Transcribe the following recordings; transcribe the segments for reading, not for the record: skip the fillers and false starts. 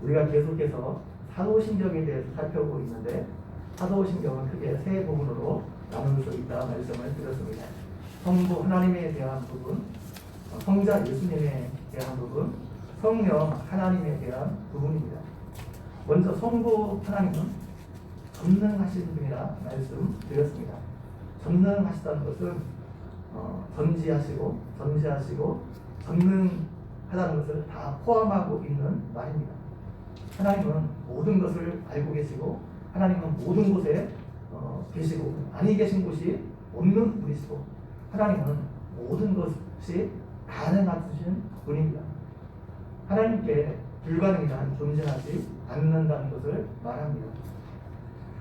우리가 계속해서 사도신경에 대해서 살펴보고 있는데 사도신경은 크게 세 부분으로 나눌 수 있다 말씀을 드렸습니다. 성부 하나님에 대한 부분, 성자 예수님에 대한 부분, 성령 하나님에 대한 부분입니다. 먼저 성부 하나님은 전능하신 분이라 말씀드렸습니다. 전능하시다는 것은 전지하시고 전능하다는 것을 다 포함하고 있는 말입니다. 하나님은 모든 것을 알고 계시고 하나님은 모든 곳에 계시고 아니 계신 곳이 없는 분이시고 하나님은 모든 것이 가능하신 분입니다. 하나님께 불가능이란 존재하지 않는다는 것을 말합니다.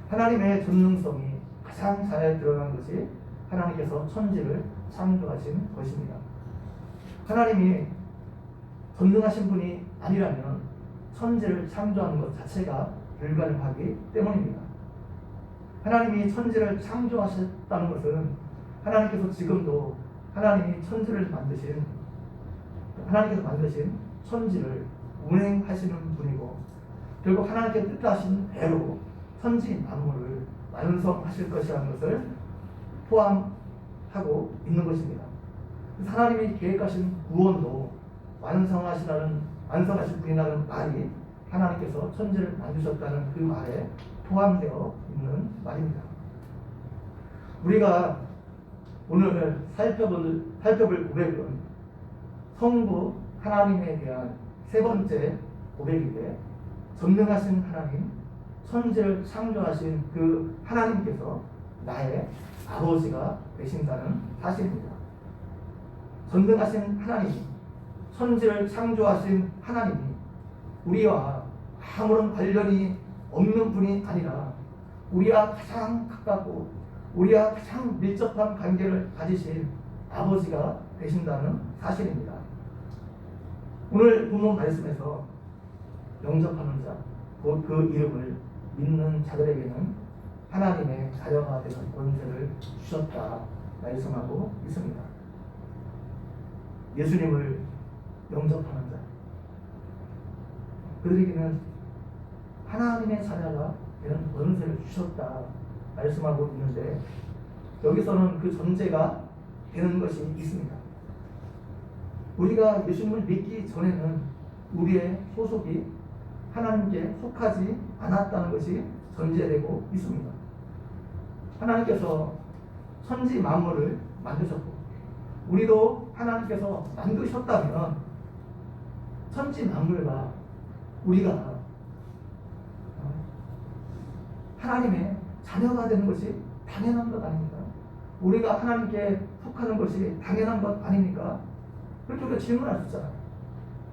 하나님의 전능성이 가장 잘 드러난 것이 하나님께서 천지를 창조하신 것입니다. 하나님이 전능하신 분이 아니라면 천지를 창조하는 것 자체가 불가능하기 때문입니다. 하나님이 천지를 창조하셨다는 것은 하나님께서 지금도 하나님께서 만드신 천지를 운행하시는 분이고 결국 하나님께 뜻하신 대로 천지 만물을 완성하실 것이라는 것을 포함하고 있는 것입니다. 하나님이 계획하신 구원도 완성하실 분이라는 말이 하나님께서 천지를 만드셨다는 그 말에 포함되어 있는 말입니다. 우리가 오늘 살펴볼 고백은 성부 하나님에 대한 세 번째 고백인데 전능하신 하나님, 천지를 창조하신 그 하나님께서 나의 아버지가 되신다는 사실입니다. 전능하신 하나님, 천지를 창조하신 하나님이 우리와 아무런 관련이 없는 분이 아니라 우리와 가장 가깝고 우리와 가장 밀접한 관계를 가지신 아버지가 되신다는 사실입니다. 오늘 본문 말씀에서 영접하는 자, 곧 그 이름을 믿는 자들에게는 하나님의 자녀가 되는 권세를 주셨다 말씀하고 있습니다. 예수님을 영접하는 자, 그들에게는 하나님의 자녀가 되는 권세를 주셨다 말씀하고 있는데 여기서는 그 전제가 되는 것이 있습니다. 우리가 예수님을 믿기 전에는 우리의 소속이 하나님께 속하지 않았다는 것이 전제되고 있습니다. 하나님께서 천지 만물을 만드셨고 우리도 하나님께서 만드셨다면 천지 만물과 우리가 하나님의 자녀가 되는 것이 당연한 것 아닙니까? 우리가 하나님께 속하는 것이 당연한 것 아닙니까? 그렇게 우리가 질문할 수 있잖아요.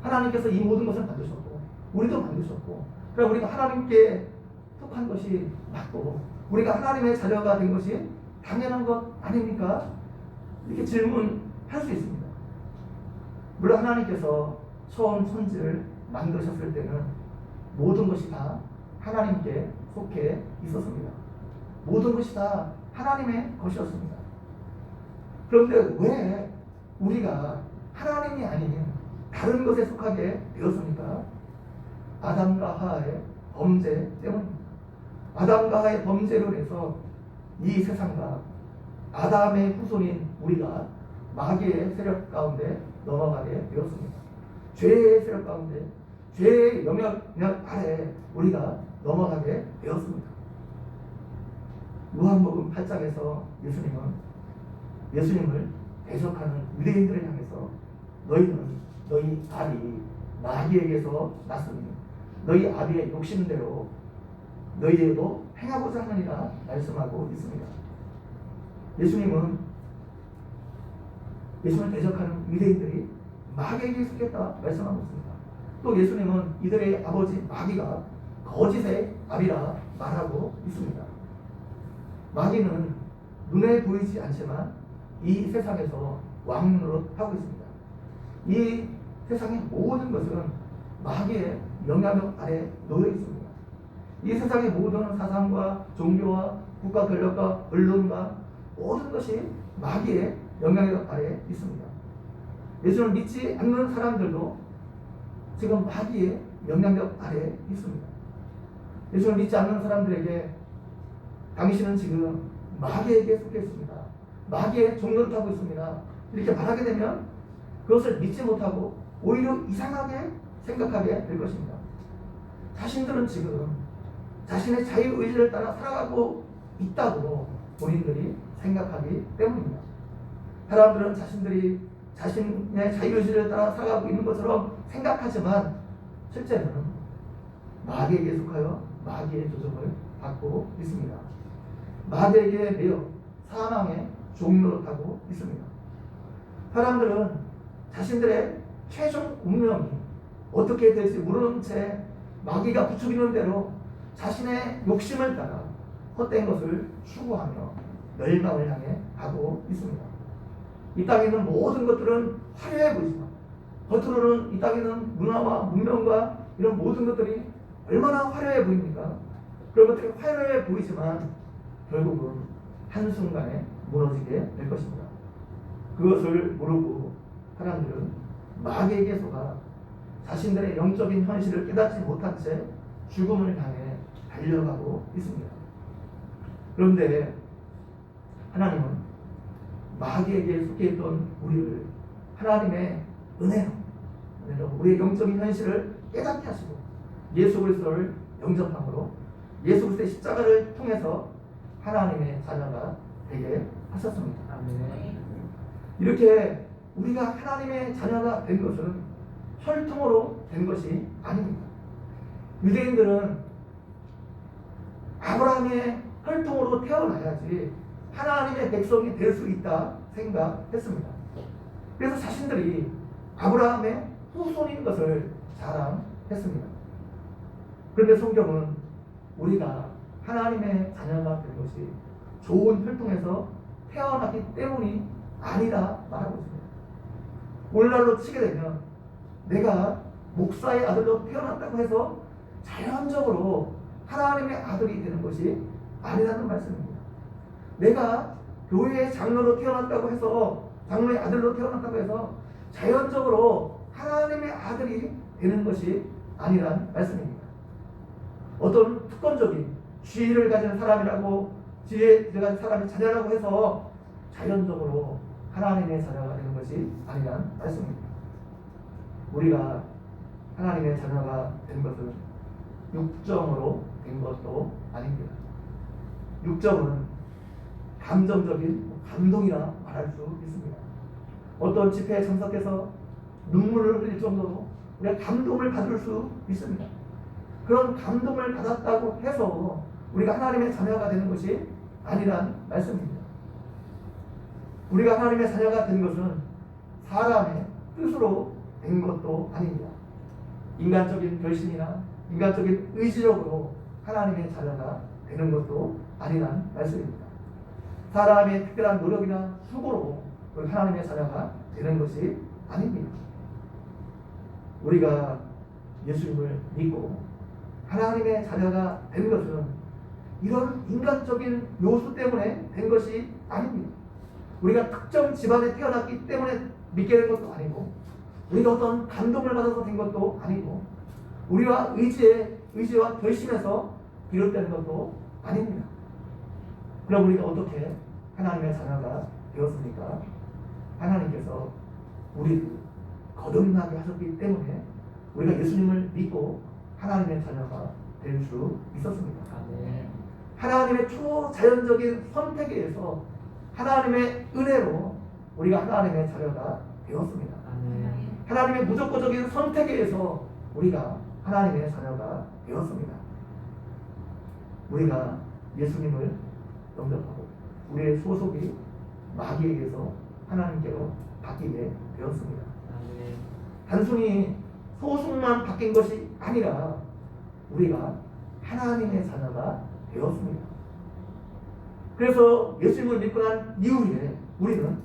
하나님께서 이 모든 것을 만드셨고 우리도 만드셨고 그러니까 우리가 하나님께 속한 것이 맞고 우리가 하나님의 자녀가 된 것이 당연한 것 아닙니까? 이렇게 질문할 수 있습니다. 물론 하나님께서 처음 천지를 만드셨을 때는 모든 것이 다 하나님께 속해 있었습니다. 모든 것이 다 하나님의 것이었습니다. 그런데 왜 우리가 하나님이 아닌 다른 것에 속하게 되었습니까? 아담과 하와의 범죄 때문입니다. 아담과 하와의 범죄로 인해서 이 세상과 아담의 후손인 우리가 마귀의 세력 가운데 넘어가게 되었습니다. 죄의 세력 가운데 죄의 영역 아래 우리가 넘어가게 되었습니다. 요한복음 8장에서 예수님을 대적하는 유대인들을 향해서 너희는 너희 아비 마귀에게서 났으니 너희 아비의 욕심대로 너희에도 행하고자 하느니라 말씀하고 있습니다. 예수님을 대적하는 유대인들이 마귀에게 속했다 말씀하고 있습니다. 또 예수님은 이들의 아버지 마귀가 거짓의 아비라 말하고 있습니다. 마귀는 눈에 보이지 않지만 이 세상에서 왕노릇 하고 있습니다. 이 세상의 모든 것은 마귀의 영향력 아래 놓여 있습니다. 이 세상의 모든 사상과 종교와 국가 권력과 언론과 모든 것이 마귀의 영향력 아래 있습니다. 예수를 믿지 않는 사람들도 지금 마귀의 영향력 아래에 있습니다. 예수를 믿지 않는 사람들에게 당신은 지금 마귀에게 속해 있습니다. 마귀의 종로를 타고 있습니다. 이렇게 말하게 되면 그것을 믿지 못하고 오히려 이상하게 생각하게 될 것입니다. 자신들은 지금 자신의 자유의지를 따라 살아가고 있다고 본인들이 생각하기 때문입니다. 사람들은 자신들이 자신의 자유의지를 따라 살아가고 있는 것처럼 생각하지만 실제는 마귀에게 속하여 마귀의 조종을 받고 있습니다. 마귀에게 매여 사망의 종로를 타고 있습니다. 사람들은 자신들의 최종 운명이 어떻게 될지 모르는 채 마귀가 부추기는 대로 자신의 욕심을 따라 헛된 것을 추구하며 멸망을 향해 가고 있습니다. 이 땅에 있는 모든 것들은 화려해 보이지만 겉으로는 이 땅에 있는 문화와 문명과 이런 모든 것들이 얼마나 화려해 보입니까? 그런 것들이 화려해 보이지만 결국은 한순간에 무너지게 될 것입니다. 그것을 모르고 사람들은 마귀에게 속아 자신들의 영적인 현실을 깨닫지 못한 채 죽음을 향해 달려가고 있습니다. 그런데 하나님은 마귀에게 속해 있던 우리를 하나님의 은혜로 우리의 영적인 현실을 깨닫게 하시고 예수 그리스도를 영접함으로 예수 그리스도의 십자가를 통해서 하나님의 자녀가 되게 하셨습니다. 이렇게 우리가 하나님의 자녀가 된 것은 혈통으로 된 것이 아닙니다. 유대인들은 아브라함의 혈통으로 태어나야지 하나님의 백성이 될 수 있다 생각했습니다. 그래서 자신들이 아브라함의 후손인 것을 자랑했습니다. 그런데 성경은 우리가 하나님의 자녀가 된 것이 좋은 혈통에서 태어났기 때문이 아니라 말하고 있습니다. 오늘날로 치게 되면 내가 목사의 아들로 태어났다고 해서 자연적으로 하나님의 아들이 되는 것이 아니라는 말씀입니다. 내가 교회의 장로로 태어났다고 해서 장로의 아들로 태어났다고 해서 자연적으로 하나님의 아들이 되는 것이 아니란 말씀입니다. 어떤 특권적인 지위를 가진 사람이라고 지혜를 가진 사람이 자녀라고 해서 자연적으로 하나님의 자녀가 되는 것이 아니란 말씀입니다. 우리가 하나님의 자녀가 된 것은 육정으로 된 것도 아닙니다. 육정은 감정적인 감동이라 말할 수 있습니다. 어떤 집회에 참석해서 눈물을 흘릴 정도로 우리가 감동을 받을 수 있습니다. 그런 감동을 받았다고 해서 우리가 하나님의 자녀가 되는 것이 아니란 말씀입니다. 우리가 하나님의 자녀가 된 것은 사람의 뜻으로 된 것도 아닙니다. 인간적인 결심이나 인간적인 의지력으로 하나님의 자녀가 되는 것도 아니란 말씀입니다. 사람의 특별한 노력이나 수고로 하나님의 자녀가 되는 것이 아닙니다. 우리가 예수님을 믿고 하나님의 자녀가 된 것은 이런 인간적인 요소 때문에 된 것이 아닙니다. 우리가 특정 집안에 태어났기 때문에 믿게 된 것도 아니고 우리가 어떤 감동을 받아서 된 것도 아니고 우리와 의지와 결심에서 비롯된 것도 아닙니다. 그럼 우리가 어떻게 하나님의 자녀가 되었습니까? 하나님께서 우리를 거듭나게 하셨기 때문에 우리가 예수님을 믿고 하나님의 자녀가 될 수 있었습니다. 하나님의 초자연적인 선택에 의해서 하나님의 은혜로 우리가 하나님의 자녀가 되었습니다. 하나님의 무조건적인 선택에 의해서 우리가 하나님의 자녀가 되었습니다. 우리가 예수님을 영접하고 우리의 소속이 마귀에 의해서 하나님께로 바뀌게 되었습니다. 단순히 소속만 바뀐 것이 아니라 우리가 하나님의 자녀가 되었습니다. 그래서 예수님을 믿고 난 이후에 우리는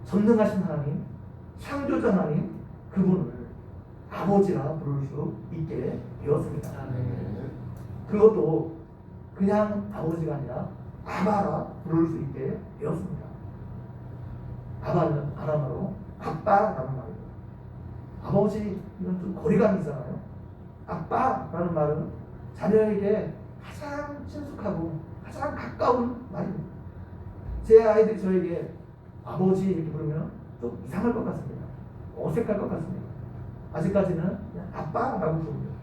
전능하신 하나님, 창조자 하나님, 그분을 아버지라 부를 수 있게 되었습니다. 그것도 그냥 아버지가 아니라 아바라 부를 수 있게 되었습니다. 아바는 아람어로 아빠라는 말이에요. 아버지 이건 좀 거리감이 있잖아요. 아빠라는 말은 자녀에게 가장 친숙하고 가장 가까운 말입니다. 제 아이들이 저에게 아버지 이렇게 부르면 좀 이상할 것 같습니다. 어색할 것 같습니다. 아직까지는 그냥 아빠라고 부릅니다.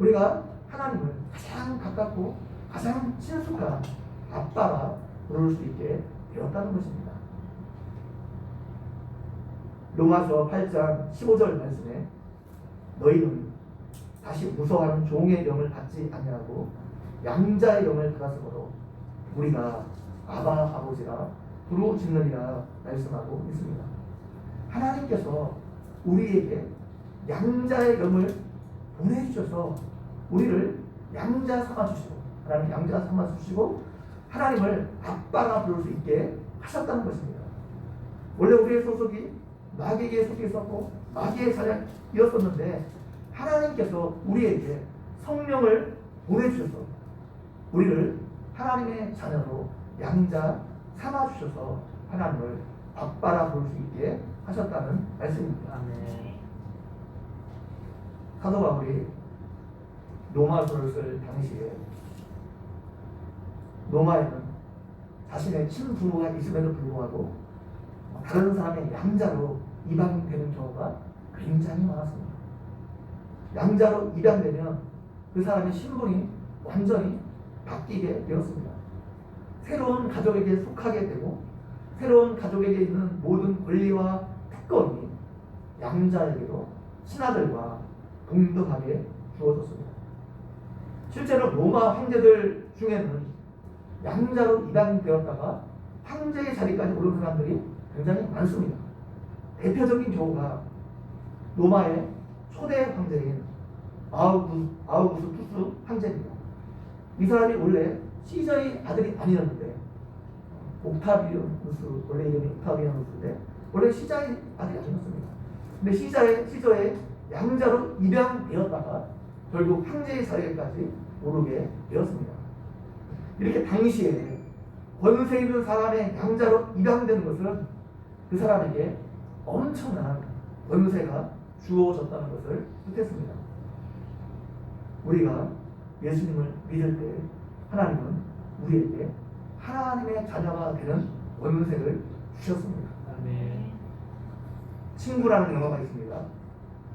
우리가 하나님을 가장 가깝고 가장 친숙한 아빠라 부를 수 있게 되었다는 것입니다. 로마서 8장 15절 말씀에 너희는 다시 무서워하는 종의 영을 받지 아니하고 양자의 영을 받았으므로 우리가 아바 아버지라 부르짖느니라 말씀하고 있습니다. 하나님께서 우리에게 양자의 영을 보내주셔서 우리를 양자 삼아주시고 하나님 양자 삼아주시고 하나님을 아빠라 부를 수 있게 하셨다는 것입니다. 원래 우리의 소속이 마귀에게 속해 있었고 마귀의 자녀이었었는데 하나님께서 우리에게 성령을 보내주셔서 우리를 하나님의 자녀로 양자 삼아주셔서 하나님을 아빠라 부를 수 있게 하셨다는 말씀입니다. 아멘. 사도 바울이 로마서를 쓸 당시에 로마에는 자신의 친부모가 있음에도 불구하고 다른 사람의 양자로 입양되는 경우가 굉장히 많았습니다. 양자로 입양되면 그 사람의 신분이 완전히 바뀌게 되었습니다. 새로운 가족에게 속하게 되고 새로운 가족에게 있는 모든 권리와 특권이 양자에게도 신하들과 동등하게 주어졌습니다. 실제로 로마 황제들 중에는 양자로 입양되었다가 황제의 자리까지 오른 사람들이 굉장히 많습니다. 대표적인 경우가 로마의 초대 황제인 아우구스투스 황제입니다. 이 사람이 원래 시저의 아들이 아니었는데 옥타비아누스, 원래 이름이 옥타비아누스인데 원래 시저의 아들이 아니었습니다. 근데 시저의 양자로 입양되었다가 결국 황제의 자리까지 오르게 되었습니다. 이렇게 당시에 권세 있는 사람의 양자로 입양되는 것은 그 사람에게 엄청난 권세가 주어졌다는 것을 뜻했습니다. 우리가 예수님을 믿을 때 하나님은 우리에게 하나님의 자녀가 되는 권세를 주셨습니다. 아멘. 친구라는 영화가 있습니다.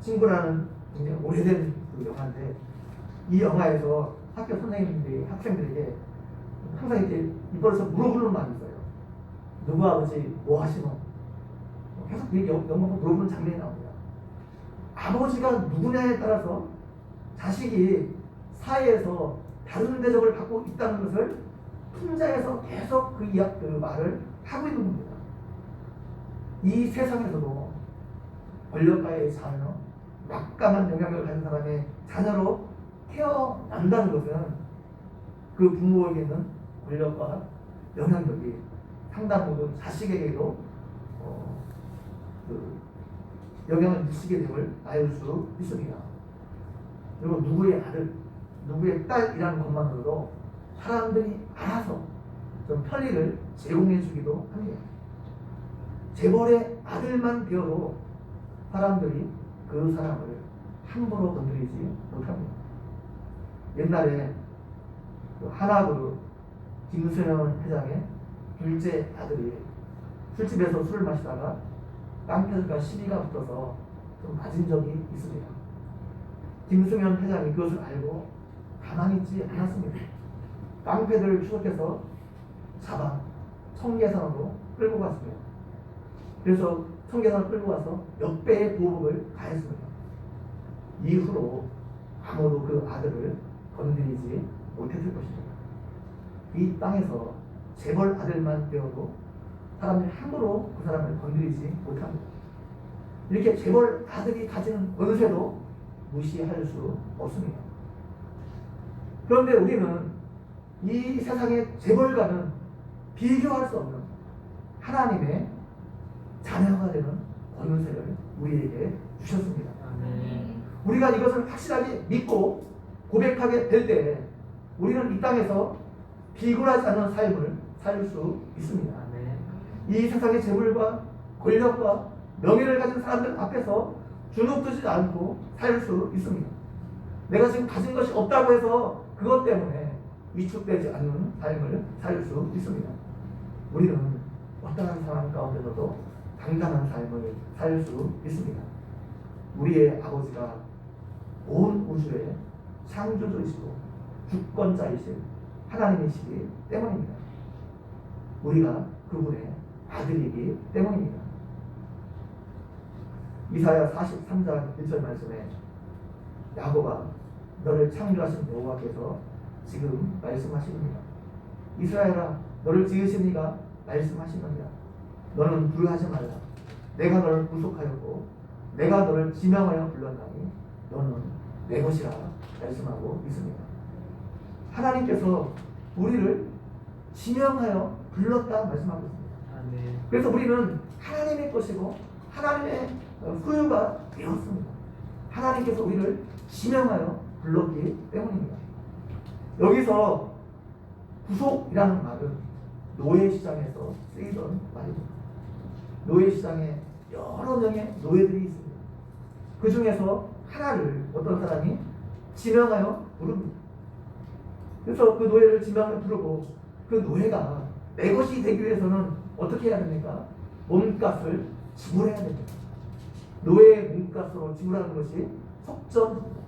친구라는 굉장히 오래된 그 영화인데 이 영화에서 학교 선생님들이 학생들에게 항상 이렇게 입버려서 물어보는 말이 있어요. 누구 아버지 뭐 하시노? 계속 그 영화가 물어보는 장면이 나옵니다. 아버지가 누구냐에 따라서 자식이 사회에서 다른 대접을 받고 있다는 것을 풍자에서 계속 그 말을 하고 있는 겁니다. 이 세상에서도 권력가의 자녀, 막강한 영향력을 가진 사람의 자녀로 태어난다는 것은 그 부모에게는 권력과 영향력이 상당 부분 자식에게도 영향을 미치게 됨을 알 수 있습니다. 그리고 누구의 아들, 누구의 딸이라는 것만으로도 사람들이 알아서 좀 편리를 제공해 주기도 합니다. 재벌의 아들만 되어도 사람들이 그 사람을 함부로 건드리지 못합니다. 옛날에 하나그룹 김수현 회장의 둘째 아들이 술집에서 술을 마시다가 깡패들과 시비가 붙어서 좀 맞은 적이 있습니다. 김승현 회장이 그것을 알고 가만히 있지 않았습니다. 깡패들을 추적해서 잡아 청계산으로 끌고 갔습니다. 그래서 청계산을 끌고 가서 몇 배의 보복을 가했습니다. 이후로 아무도 그 아들을 건드리지 못했을 것입니다. 이 땅에서 재벌 아들만 되어도 사람들이 함부로 그 사람을 건드리지 못합니다. 이렇게 재벌 아들이 가지는 권세도 무시할 수 없습니다. 그런데 우리는 이 세상의 재벌과는 비교할 수 없는 하나님의 자녀가 되는 권세를 우리에게 주셨습니다. 아멘. 우리가 이것을 확실하게 믿고 고백하게 될 때 우리는 이 땅에서 비굴하지 않은 삶을 살 수 있습니다. 아멘. 이 세상의 재물과 권력과 명예를 가진 사람들 앞에서 주눅들지 않고 살 수 있습니다. 내가 지금 가진 것이 없다고 해서 그것 때문에 위축되지 않는 삶을 살 수 있습니다. 우리는 어떠한 상황 가운데서도 당당한 삶을 살 수 있습니다. 우리의 아버지가 온 우주의 창조주이시고 주권자이신 하나님이시기 때문입니다. 우리가 그분의 아들이기 때문입니다. 이사야 43장 1절 말씀에 야곱아 너를 창조하신 여호와께서 지금 말씀하시느니라. 이스라엘아 너를 지으신 이가 말씀하시느니라. 너는 두려워하지 말라. 내가 너를 구속하였고 내가 너를 지명하여 불렀나니 너는 내 것이라 말씀하고 있습니다. 하나님께서 우리를 지명하여 불렀다 말씀하고 있습니다. 그래서 우리는 하나님의 것이고 하나님의 소유가 되었습니다. 하나님께서 우리를 지명하여 불렀기 때문입니다. 여기서 구속이라는 말은 노예시장에서 쓰이던 말입니다. 노예시장에 여러 명의 노예들이 있습니다. 그 중에서 하나를 어떤 사람이 지명하여 부릅니다. 그래서 그 노예를 지명하여 부르고 그 노예가 내 것이 되기 위해서는 어떻게 해야 됩니까? 몸값을 지불해야 됩니다. 노예의 몸값으로 지불하는 것이 속전입니다.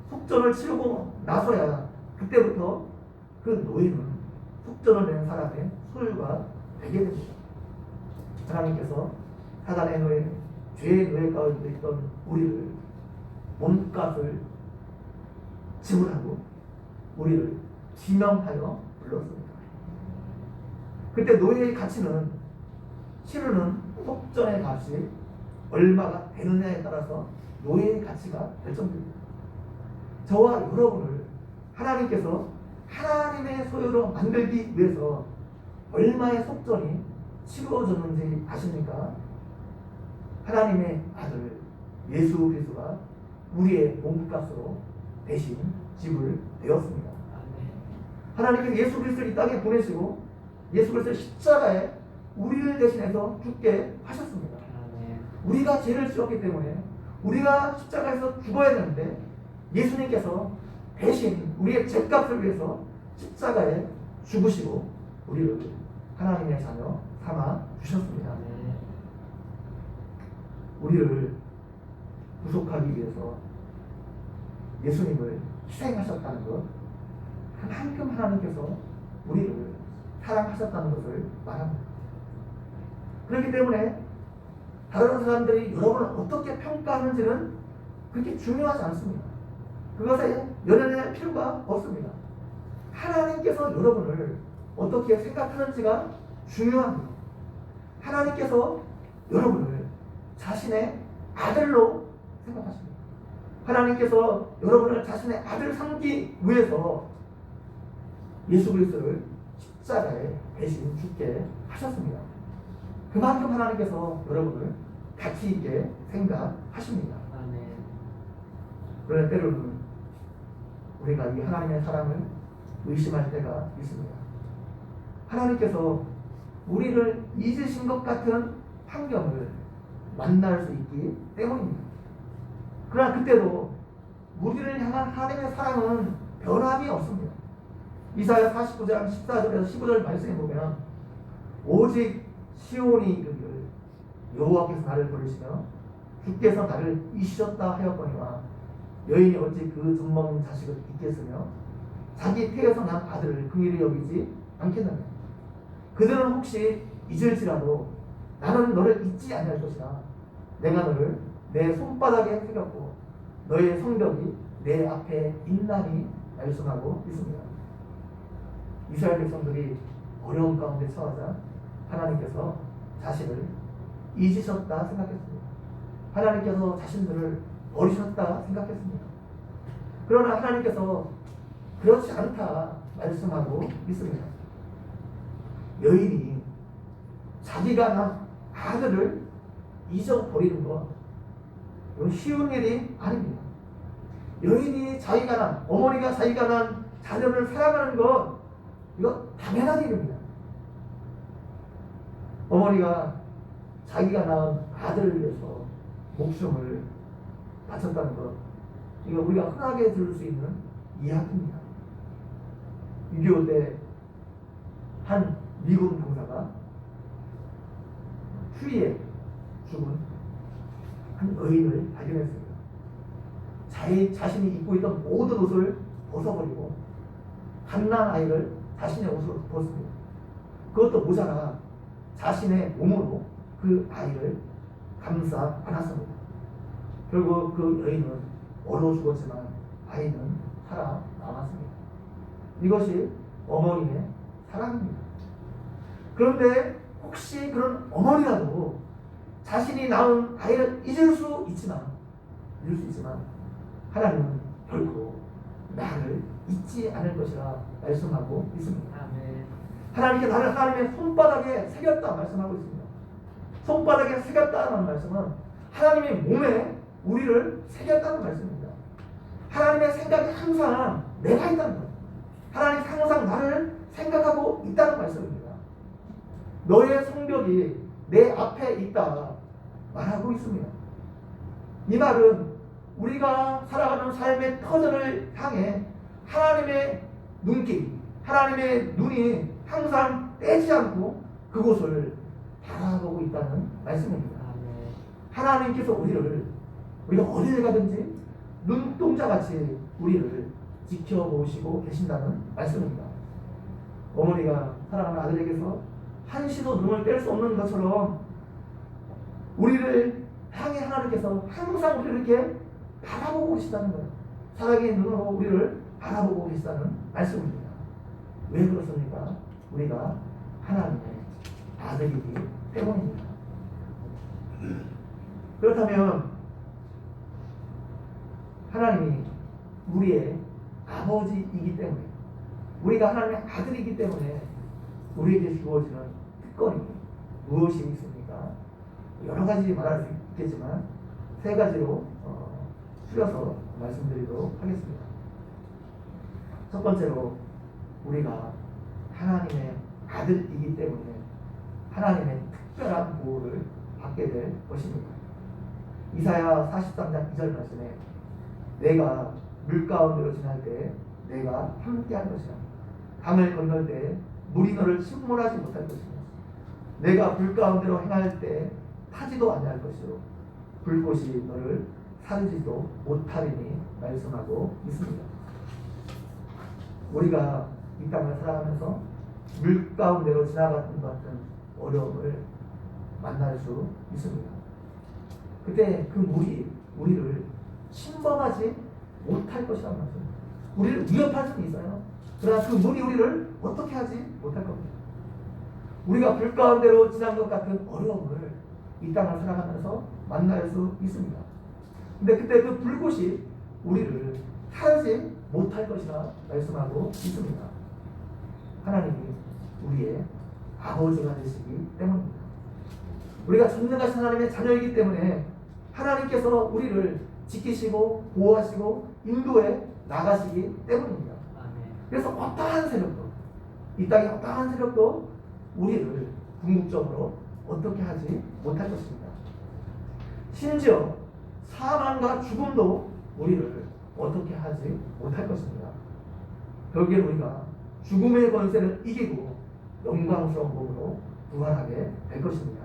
속전을 치르고 나서야 그때부터 그 노예는 속전을 낸 사람의 소유가 되게 됩니다. 하나님께서 사단의 노예, 죄의 노예 가운데 있던 우리를 몸값을 지불하고 우리를 지명하여 불렀습니다. 그때 노예의 가치는 치르는 속전의 값이 얼마가 되느냐에 따라서 노예의 가치가 결정됩니다. 저와 여러분을 하나님께서 하나님의 소유로 만들기 위해서 얼마의 속전이 치루어졌는지 아십니까? 하나님의 아들 예수 그리스도가 우리의 몸값으로 대신 지불되었습니다. 하나님께서 예수 그리스도를 이 땅에 보내시고 예수 그리스도의 십자가에 우리를 대신해서 죽게 하셨습니다. 우리가 죄를 지었기 때문에 우리가 십자가에서 죽어야 되는데 예수님께서 대신 우리의 죄값을 위해서 십자가에 죽으시고 우리를 하나님의 자녀 삼아 주셨습니다. 우리를 구속하기 위해서 예수님을 희생하셨다는 것, 그만큼 하나님께서 우리를 사랑하셨다는 것을 말합니다. 그렇기 때문에 다른 사람들이 여러분을 어떻게 평가하는지는 그렇게 중요하지 않습니다. 그것에 연연할 필요가 없습니다. 하나님께서 여러분을 어떻게 생각하는지가 중요합니다. 하나님께서 여러분을 자신의 아들로 생각하십니다. 하나님께서 여러분을 자신의 아들 삼기 위해서 예수 그리스도를 십자가에 대신 죽게 하셨습니다. 그만큼 하나님께서 여러분을 가치 있게 생각하십니다. 그런데 때로는 우리가 이 하나님의 사랑을 의심할 때가 있습니다. 하나님께서 우리를 잊으신 것 같은 환경을 만날 수 있기 때문입니다. 그러나 그때도 우리를 향한 하나님의 사랑은 변함이 없습니다. 이사야 49장 14절에서 15절 말씀에 보면 오직 시온이 이르기를 여호와께서 나를 부르시며 주께서 나를 잊으셨다 하였거니와 여인이 어찌 그 젖먹는 자식을 잊겠으며 자기 태에서 난 아들을 긍휼히 여기지 않겠느냐. 그들은 혹시 잊을지라도 나는 너를 잊지 아니할 것이라. 내가 너를 내 손바닥에 새겼고 너의 성벽이 내 앞에 있나니 말씀하고 있습니다. 이스라엘 백성들이 어려운 가운데 처하자 하나님께서 자신을 잊으셨다 생각했습니다. 하나님께서 자신들을 버리셨다 생각했습니다. 그러나 하나님께서 그렇지 않다 말씀하고 있습니다. 여인이 자기가 낳은 아들을 잊어버리는 것, 이건 쉬운 일이 아닙니다. 여인이 자기가 낳은, 어머니가 자기가 낳은 자녀를 사랑하는 것, 이거 당연한 일입니다. 어머니가 자기가 낳은 아들을 위해서 목숨을 바쳤다는 것, 이거 우리가 흔하게 들을 수 있는 이야기입니다. 6.25 때 한 미군 병사가 추위에 죽은 한 의인을 발견했습니다. 자신이 입고 있던 모든 옷을 벗어버리고 갓난 아이를 자신의 옷으로 벗습니다. 그것도 모자라 자신의 몸으로 그 아이를 감싸 안았습니다. 결국 그 여인은 얼어 죽었지만 아이는 살아남았습니다. 이것이 어머니의 사랑입니다. 그런데 혹시 그런 어머니라도 자신이 낳은 아이를 잊을 수 있지만 하나님은 결코 나를 잊지 않을 것이라 말씀하고 있습니다. 아멘. 하나님께 나를 하나님의 손바닥에 새겼다 말씀하고 있습니다. 손바닥에 새겼다는 말씀은 하나님의 몸에 우리를 새겼다는 말씀입니다. 하나님의 생각이 항상 내가 있다는 거예요. 하나님이 항상 나를 생각하고 있다는 말씀입니다. 너의 성벽이 내 앞에 있다 말하고 있습니다. 이 말은 우리가 살아가는 삶의 터전을 향해 하나님의 눈길, 하나님의 눈이 항상 떼지 않고 그곳을 바라보고 있다는 말씀입니다. 하나님께서 우리가 어디를 가든지 눈동자같이 우리를 지켜보시고 계신다는 말씀입니다. 어머니가 사랑하는 아들에게서 한시도 눈을 뗄 수 없는 것처럼 우리를 향해 하나님께서 항상 우리를 이렇게 바라보고 계시다는 거예요. 사랑의 눈으로 우리를 바라보고 계시다는 말씀입니다. 왜 그렇습니까? 우리가 하나님의 아들이기 때문입니다. 그렇다면 하나님이 우리의 아버지이기 때문에, 우리가 하나님의 아들이기 때문에 우리에게 주어지는 특권이 무엇이 있습니까? 여러 가지 말할 수 있겠지만 세 가지로 추려서 말씀드리도록 하겠습니다. 첫 번째로 우리가 하나님의 아들이기 때문에 하나님의 특별한 보호를 받게 될 것입니다. 이사야 43장 2절 말씀에 내가 물 가운데로 지날 때 내가 함께할 것이라. 강을 건널 때 물이 너를 침몰하지 못할 것이며 내가 불 가운데로 행할 때 타지도 아니할 것이요 불꽃이 너를 사르지도 못하리니 말씀하고 있습니다. 우리가 이 땅을 살아가면서 물 가운데로 지나가는 것 같은 어려움을 만날 수 있습니다. 그때 그 물이 우리를 침범하지 못할 것이라는 말씀입니다. 우리를 위협할 수는 있어요. 그러나 그 물이 우리를 어떻게 하지 못할 겁니다. 우리가 불 가운데로 지난 것 같은 어려움을 이 땅을 살아가면서 만날 수 있습니다. 근데 그때 그 불꽃이 우리를 타지 못할 것이라 말씀하고 있습니다. 하나님이 우리의 아버지가 되시기 때문입니다. 우리가 전능하신 하나님의 자녀이기 때문에 하나님께서 우리를 지키시고 보호하시고 인도해 나가시기 때문입니다. 그래서 어떠한 세력도, 이 땅의 어떠한 세력도 우리를 궁극적으로 어떻게 하지 못할 것입니다. 심지어 사망과 죽음도 우리를 어떻게 하지 못할 것입니다. 결국엔 우리가 죽음의 권세를 이기고 영광스러운 몸으로 부활하게 될 것입니다.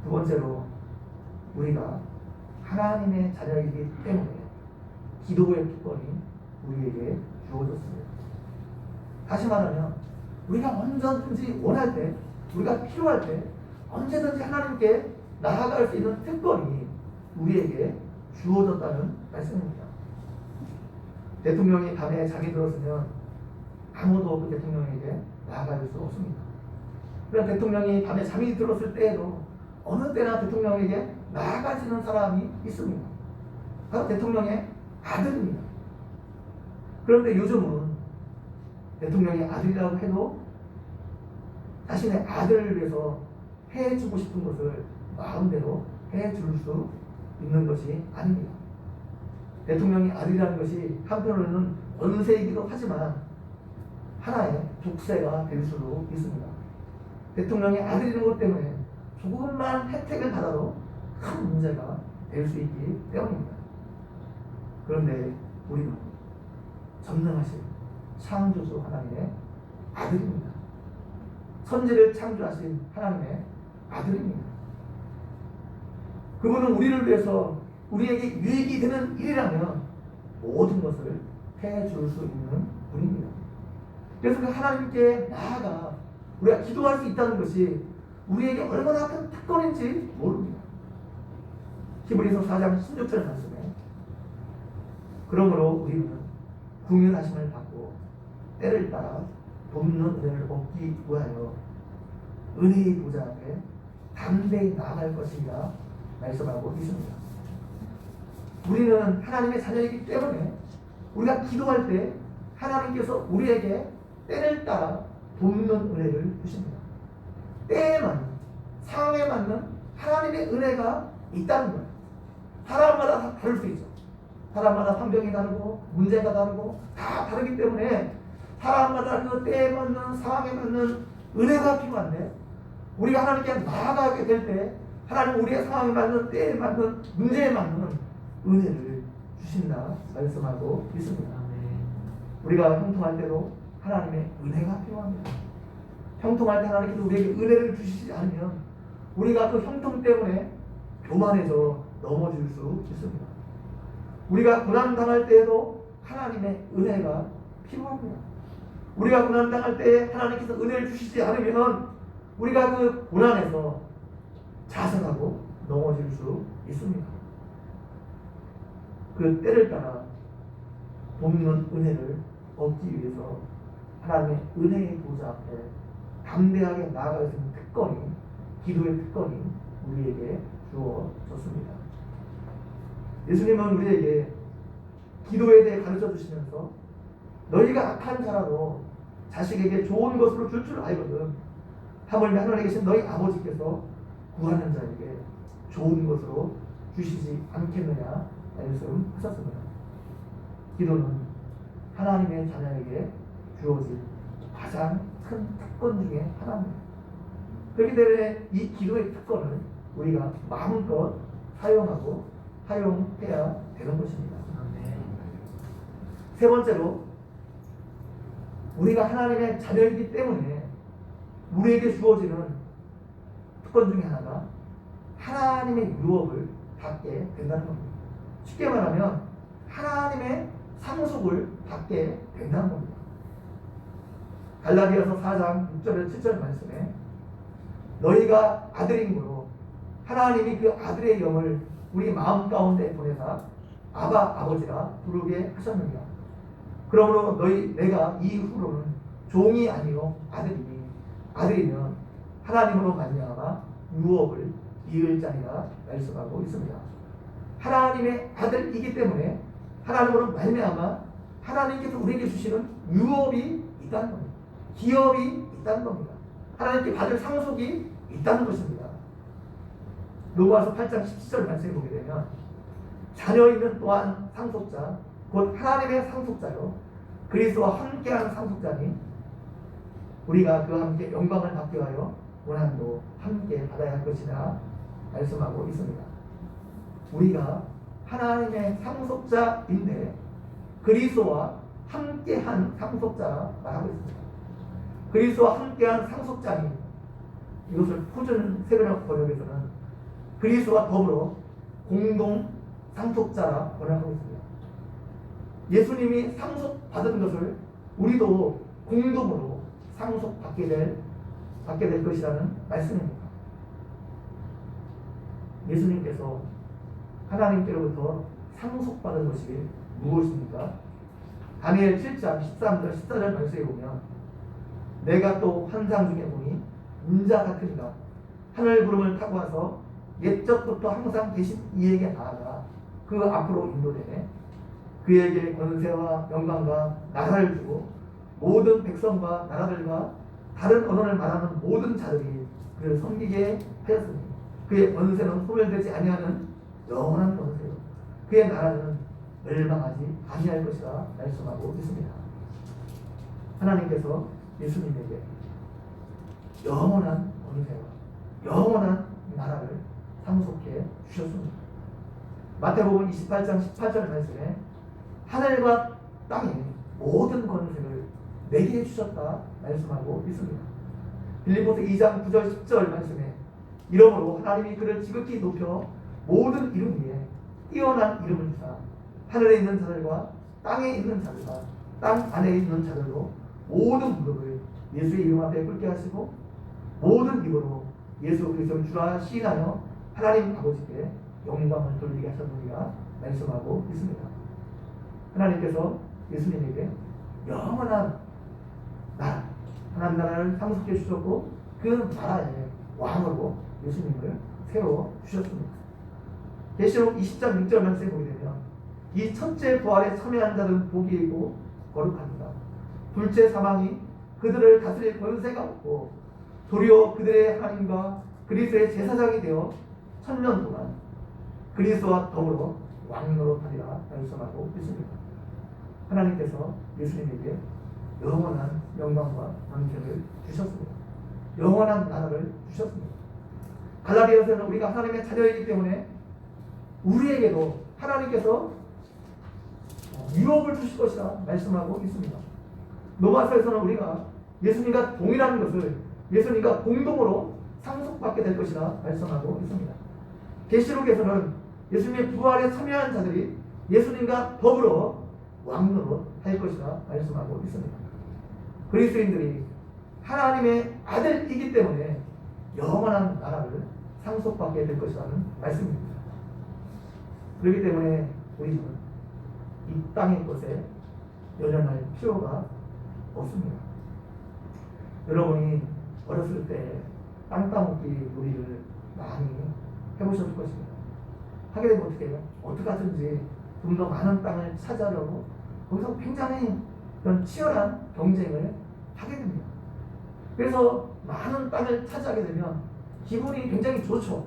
두 번째로 우리가 하나님의 자녀이기 때문에 기도의 특권이 우리에게 주어졌습니다. 다시 말하면 우리가 언제든지 원할 때, 우리가 필요할 때 언제든지 하나님께 나아갈 수 있는 특권이 우리에게 주어졌다는 말씀입니다. 대통령이 밤에 잠이 들었으면 아무도 그 대통령에게 나아갈 수 없습니다. 그러나 대통령이 밤에 잠이 들었을 때에도 어느 때나 대통령에게 나아가시는 사람이 있습니다. 바로 대통령의 아들입니다. 그런데 요즘은 대통령의 아들이라고 해도 자신의 아들을 위해서 해주고 싶은 것을 마음대로 해줄 수 있는 것이 아닙니다. 대통령의 아들이라는 것이 한편으로는 권세이기도 하지만 하나의 독세가 될 수도 있습니다. 대통령의 아들이라는 것 때문에 조금만 혜택을 받아도 큰 문제가 될 수 있기 때문입니다. 그런데 우리는 전능하신 창조주 하나님의 아들입니다. 천지를 창조하신 하나님의 아들입니다. 그분은 우리를 위해서 우리에게 유익이 되는 일이라면 모든 것을 해줄 수 있는 분입니다. 그래서 그 하나님께 나아가 우리가 기도할 수 있다는 것이 우리에게 얼마나 큰 특권인지 모릅니다. 히브리서 4장 16절 말씀에 그러므로 우리는 궁휼하심을 받고 때를 따라 돕는 은혜를 얻기 위하여 은혜의 보좌 앞에 담대히 나아갈 것이라 말씀하고 있습니다. 우리는 하나님의 자녀이기 때문에 우리가 기도할 때 하나님께서 우리에게 때를 따라 돕는 은혜를 주십니다. 때에 맞는, 상황에 맞는 하나님의 은혜가 있다는 거예요. 사람마다 다 다를 수 있죠. 사람마다 환경이 다르고 문제가 다르고 다 다르기 때문에 사람마다 그 때에 맞는 상황에 맞는 은혜가 필요한데 우리가 하나님께 나아가게 될 때 하나님 우리의 상황에 맞는 때에 맞는 문제에 맞는 은혜를 주신다 말씀하고 있습니다. 우리가 형통할 때도 하나님의 은혜가 필요합니다. 형통할 때 하나님께서 우리에게 은혜를 주시지 않으면 우리가 그 형통 때문에 교만해져 넘어질 수 있습니다. 우리가 고난당할 때에도 하나님의 은혜가 필요합니다. 우리가 고난당할 때 하나님께서 은혜를 주시지 않으면 우리가 그 고난에서 자살하고 넘어질 수 있습니다. 그 때를 따라 돕는 은혜를 얻기 위해서 하나님의 은혜의 보좌 앞에 담대하게 나아갈 수 있는 특권이, 기도의 특권이 우리에게 주어졌습니다. 예수님은 우리에게 기도에 대해 가르쳐 주시면서 너희가 악한 자라도 자식에게 좋은 것으로 줄 줄 알거든 하물며 하늘에 계신 너희 아버지께서 구하는 자에게 좋은 것으로 주시지 않겠느냐 말씀하셨습니다. 기도는 하나님의 자녀에게 주어진 가장 큰 특권 중에 하나입니다. 그렇기 때문에 이 기도의 특권을 우리가 마음껏 사용하고 사용해야 되는 것입니다. 세 번째로 우리가 하나님의 자녀이기 때문에 우리에게 주어지는 특권 중에 하나가 하나님의 유업을 받게 된다는 겁니다. 쉽게 말하면 하나님의 상속을 받게 된다는 겁니다. 갈라디아서 4장 6절에서 7절 말씀에 너희가 아들이므로 하나님이 그 아들의 영을 우리 마음 가운데 보내사 아바 아버지라 부르게 하셨느니라. 그러므로 내가 이후로는 종이 아니요 아들이니 아들이면 하나님으로 말미암아 유업을 이을 자니라 말씀하고 있습니다. 하나님의 아들이기 때문에 하나님으로 말미암아 하나님께서 우리에게 주시는 유업이 있다는 겁니다. 기업이 있다는 겁니다. 하나님께 받을 상속이 있다는 것입니다. 로마서 8장 17절 말씀을 보게 되면 자녀이면 또한 상속자 곧 하나님의 상속자요 그리스도와 함께한 상속자니 우리가 그와 함께 영광을 받기 위하여 고난도 함께 받아야 할 것이라 말씀하고 있습니다. 우리가 하나님의 상속자인데 그리스도와 함께한 상속자라 말하고 있습니다. 그리스도와 함께한 상속자니 이것을 표준 세번역 번역에서는 그리스도와 더불어 공동 상속자라 번역하고 있습니다. 예수님이 상속받은 것을 우리도 공동으로 상속받게 될 것이라는 말씀입니다. 예수님께서 하나님께로부터 상속받은 것이 무엇입니까? 다니엘 7장 13절 14절 말씀에 보면 내가 또 환상 중에 보니 인자 같으니가 하늘 구름을 타고 와서 옛적부터 항상 계신 이에게 나아가 그 앞으로 인도되네 그에게 권세와 영광과 나라를 주고 모든 백성과 나라들과 다른 언어를 말하는 모든 자들이 그를 섬기게 하였으니 그의 권세는 소멸되지 아니하는 영원한 권세요 그의 나라는 멸망하지 아니할 것이라 말씀하고 있습니다. 하나님께서 예수님에게 영원한 권세와 영원한 나라를 상속해 주셨습니다. 마태복음 28장 18절 말씀에 하늘과 땅에 모든 권세를 내게 주셨다 말씀하고 있습니다. 빌립보서 2장 9절 10절 말씀에 이러므로 하나님이 그를 지극히 높여 모든 이름 위에 뛰어난 이름을 주사 하늘에 있는 자들과 땅에 있는 자들과 땅 안에 있는 자들로 모든 무릎을 예수의 이름 앞에 꿇게 하시고 모든 입으로 예수 그리스도를 주라 시인하여 하나님 아버지께 영광을 돌리게 하셨느니라 말씀하고 있습니다. 하나님께서 예수님에게 영원한 나라, 하나님 나라를 상속해 주셨고 그 나라의 왕으로 예수님을 세워 주셨습니다. 계시록 20장 6절 말씀에 보게 되면 이 첫째 부활에 참여한 자는 복이 있고 거룩합니다. 둘째 사망이 그들을 다스릴 권세가 없고 도리어 그들의 하나님과 그리스도의 제사장이 되어 1000년 동안 그리스도와 더불어 왕노릇하리라 말씀하고 있습니다. 하나님께서 예수님에게 영원한 영광과 권세를 주셨습니다. 영원한 나라를 주셨습니다. 갈라디아서는 우리가 하나님의 자녀이기 때문에 우리에게도 하나님께서 유업을 주실 것이라 말씀하고 있습니다. 로마서에서는 우리가 예수님과 동일한 것을 예수님과 공동으로 상속받게 될 것이라 말씀하고 있습니다. 계시록에서는 예수님의 부활에 참여한 자들이 예수님과 더불어 왕노릇 할 것이라 말씀하고 있습니다. 그리스도인들이 하나님의 아들이기 때문에 영원한 나라를 상속받게 될 것이라는 말씀입니다. 그렇기 때문에 우리는 이 땅의 것에 연연할 필요가 없습니다. 여러분이 어렸을 때 땅 따먹기 놀이를 많이 해보셨을 것입니다. 하게 되면 어떻게 해요? 어떻게 하든지 좀 더 많은 땅을 차지하려고 거기서 굉장히 그런 치열한 경쟁을 하게 됩니다. 그래서 많은 땅을 차지하게 되면 기분이 굉장히 좋죠.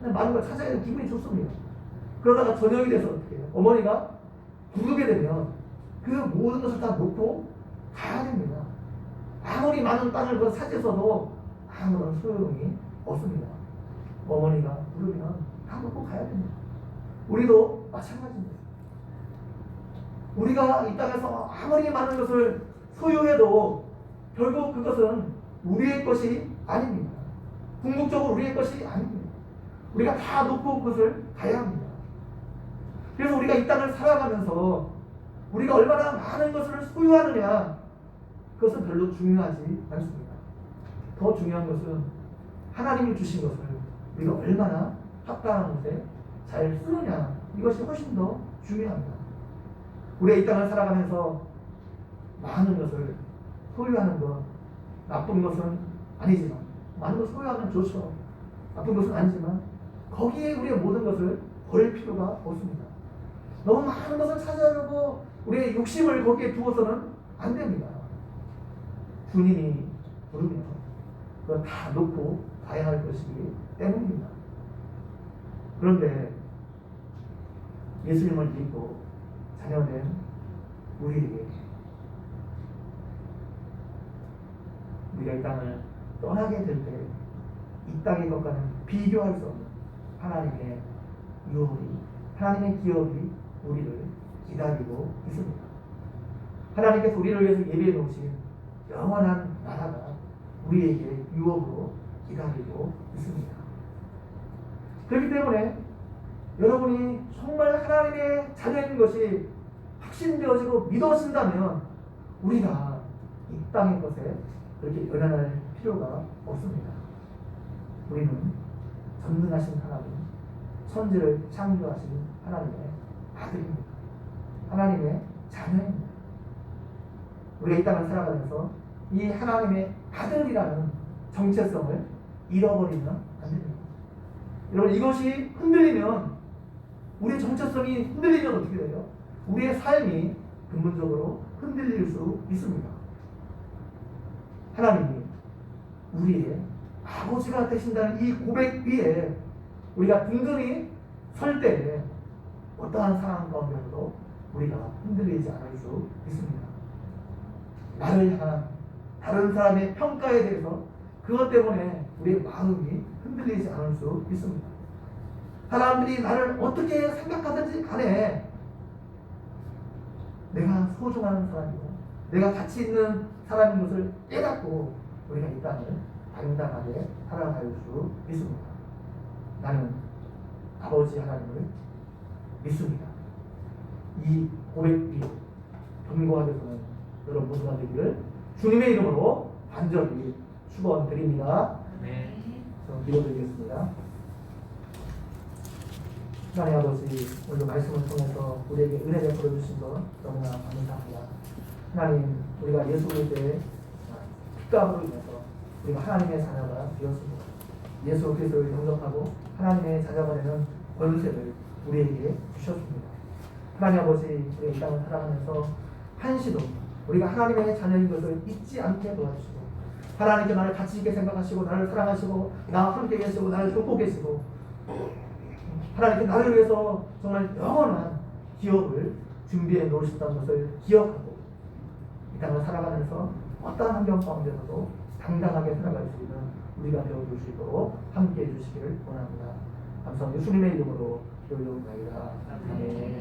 많은 걸 차지하게 되면 기분이 좋습니다. 그러다가 저녁이 돼서 어떻게 해요? 어머니가 부르게 되면 그 모든 것을 다 놓고 가야 됩니다. 아무리 많은 땅을 그 차지해서도 아무런 소용이 없습니다. 어머니가 부르면 다 놓고 가야 됩니다. 우리도 마찬가지입니다. 우리가 이 땅에서 아무리 많은 것을 소유해도 결국 그것은 우리의 것이 아닙니다. 궁극적으로 우리의 것이 아닙니다. 우리가 다 놓고 그것을 가야 합니다. 그래서 우리가 이 땅을 살아가면서 우리가 얼마나 많은 것을 소유하느냐, 그것은 별로 중요하지 않습니다. 더 중요한 것은 하나님이 주신 것을 우리가 얼마나 합당한 곳에 잘 쓰느냐, 이것이 훨씬 더 중요합니다. 우리가 이 땅을 살아가면서 많은 것을 소유하는 것, 나쁜 것은 아니지만, 많은 것을 소유하면 좋죠. 나쁜 것은 아니지만 거기에 우리의 모든 것을 걸 필요가 없습니다. 너무 많은 것을 찾아려고 우리의 욕심을 거기에 두어서는 안 됩니다. 주님이 부르면 그걸 다 놓고 가야 할 것이기 때문입니다. 그런데 예수님을 믿고 자녀된 우리에게 우리가 이 땅을 떠나게 될 때 이 땅의 것과는 비교할 수 없는 하나님의 유업이, 하나님의 기업이 우리를 기다리고 있습니다. 하나님께서 우리를 위해서 예비해 놓으신 영원한 나라가 우리에게 유업으로 기다리고 있습니다. 그렇기 때문에 여러분이 정말 하나님의 자녀인 것이 확신되어지고 믿어진다면 우리가 이 땅의 것에 그렇게 연연할 필요가 없습니다. 우리는 전능하신 하나님, 천지를 창조하신 하나님의 아들입니다. 하나님의 자녀입니다. 우리가 이 땅을 살아가면서 이 하나님의 아들이라는 정체성을 잃어버리면 안 됩니다. 여러분, 이것이 흔들리면, 우리의 정체성이 흔들리면 어떻게 돼요? 우리의 삶이 근본적으로 흔들릴 수 있습니다. 하나님이 우리의 아버지가 되신다는 이 고백 위에 우리가 든든히 설 때에 어떠한 상황 가운데서도 우리가 흔들리지 않을 수 있습니다. 나를 향한 다른 사람의 평가에 대해서 그것 때문에 우리의 마음이 흔들리지 않을 수 있습니다. 사람들이 나를 어떻게 생각하든지 간에 내가 소중한 사람이고 내가 가치 있는 사람인 것을 깨닫고 우리가 이 땅을 당당하게 살아갈 수 있습니다. 나는 아버지 하나님을 믿습니다. 이 고백이 견고하게서는 여러분 모두가 되기를 주님의 이름으로 간절히 축원드립니다. 네. 저는 기도드리겠습니다. 하나님 아버지, 오늘 말씀을 통해서 우리에게 은혜 베풀어 주신 것 너무나 감사합니다. 하나님, 우리가 예수 그리스도의 피값으로 인해서 우리가 하나님의 자녀가 되었습니다. 예수 그리스도를 영접하고 하나님의 자녀가 되는 권세를 우리에게 주셨습니다. 하나님 아버지, 우리가 이 땅을 살아가면서 한시도 우리가 하나님의 자녀인 것을 잊지 않게 도와주시고 하나님께 나를 가치 있게 생각하시고 나를 사랑하시고 나와 함께 계시고 나를 돕고 계시고 하나님께 나를 위해서 정말 영원한 기업을 준비해 놓으셨다는 것을 기억하고 이 땅을 살아가면서 어떠한 환경 가운데서도 당당하게 살아갈 수 있는 우리가 되어줄 수 있도록 함께해 주시기를 원합니다. 감사합니다. 예수님의 이름으로 기도드립니다. 아멘.